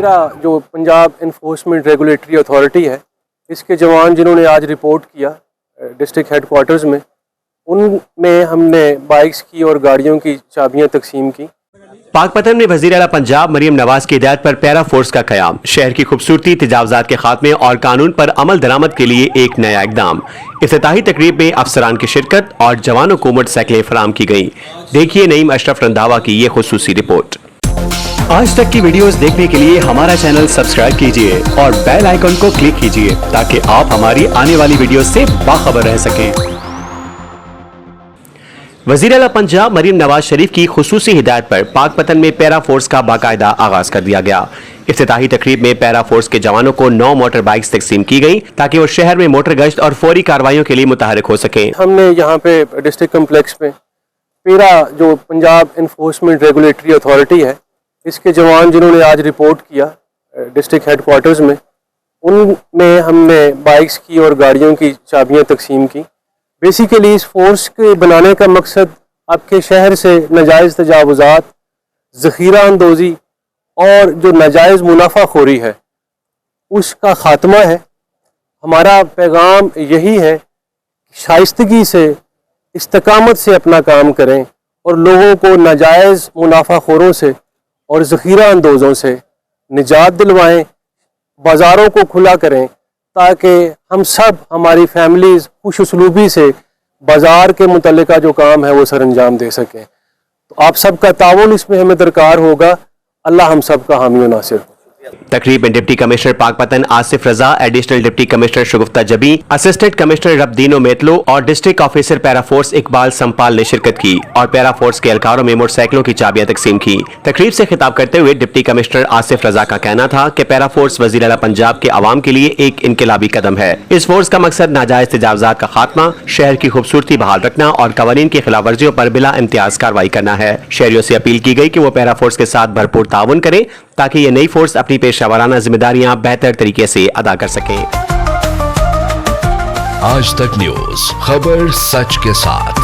پیرا جو Punjab enforcement regulatory authority ہے، اس کے جوان جنہوں نے آج رپورٹ کیا ڈسٹرکٹ ہیڈ کوارٹرز میں، ان میں ہم نے بائکس کی اور گاڑیوں کی چابیاں تقسیم کی۔ پاک پتن میں وزیر اعلیٰ پنجاب مریم نواز کی ہدایت پر پیرا فورس کا قیام، شہر کی خوبصورتی، تجاوزات کے خاتمے اور قانون پر عمل درآمد کے لیے ایک نیا اقدام۔ افتتاحی تقریب میں افسران کی شرکت اور جوانوں کو موٹر سائیکلیں فراہم کی گئیں۔ دیکھیے نعیم اشرف رندھاوا کی یہ خصوصی رپورٹ۔ آج تک کی ویڈیوز دیکھنے کے لیے ہمارا چینل سبسکرائب کیجئے اور بیل آئیکن کو کلک کیجئے تاکہ آپ ہماری آنے والی ویڈیوز سے باخبر رہ سکیں۔ وزیر اعلیٰ پنجاب مریم نواز شریف کی خصوصی ہدایت پر پاک پتن میں پیرا فورس کا باقاعدہ آغاز کر دیا گیا۔ افتتاحی تقریب میں پیرا فورس کے جوانوں کو 9 موٹر بائکس تقسیم کی گئیں تاکہ وہ شہر میں موٹر گشت اور فوری کارروائیوں کے لیے متحرک ہو سکیں۔ ہم نے یہاں پہ ڈسٹرکٹ کمپلیکس میں پیرا جو پنجاب انفورسمنٹ ریگولیٹری اتھارٹی ہے، اس کے جوان جنہوں نے آج رپورٹ کیا ڈسٹرکٹ ہیڈ کوارٹرز میں، ان میں ہم نے بائکس کی اور گاڑیوں کی چابیاں تقسیم کی۔ بیسیکلی اس فورس کے بنانے کا مقصد آپ کے شہر سے ناجائز تجاوزات، ذخیرہ اندوزی اور جو ناجائز منافع خوری ہے اس کا خاتمہ ہے۔ ہمارا پیغام یہی ہے کہ شائستگی سے، استقامت سے اپنا کام کریں اور لوگوں کو ناجائز منافع خوروں سے اور ذخیرہ اندوزوں سے نجات دلوائیں، بازاروں کو کھلا کریں تاکہ ہم سب، ہماری فیملیز خوش اسلوبی سے بازار کے متعلقہ جو کام ہے وہ سر انجام دے سکیں۔ تو آپ سب کا تعاون اس میں ہمیں درکار ہوگا۔ اللہ ہم سب کا حامی و ناصر ہو۔ تقریب میں ڈپٹی کمشنر پاک پتن آصف رضا، ایڈیشنل ڈپٹی کمشنر شگفتہ جبی، اسسٹنٹ کمشنر ربدینو میتلو اور ڈسٹرکٹ آفیسر پیرا فورس اقبال سمپال نے شرکت کی اور پیرا فورس کے اہلکاروں میں موٹر سائیکلوں کی چابیاں تقسیم کی۔ تقریب سے خطاب کرتے ہوئے ڈپٹی کمشنر آصف رضا کا کہنا تھا کہ پیرا فورس وزیر اعلیٰ پنجاب کے عوام کے لیے ایک انقلابی قدم ہے۔ اس فورس کا مقصد ناجائز تجاوزات کا خاتمہ، شہر کی خوبصورتی بحال رکھنا اور قوانین کی خلاف ورزیوں پر بلا امتیاز کارروائی کرنا ہے۔ شہریوں سے اپیل کی گئی کہ وہ پیرا فورس کے ساتھ بھرپور تعاون کریں تاکہ یہ نئی فورس اپنی پیشہ ورانہ ذمہ داریاں بہتر طریقے سے ادا کر سکیں۔ آج تک نیوز، خبر سچ کے ساتھ۔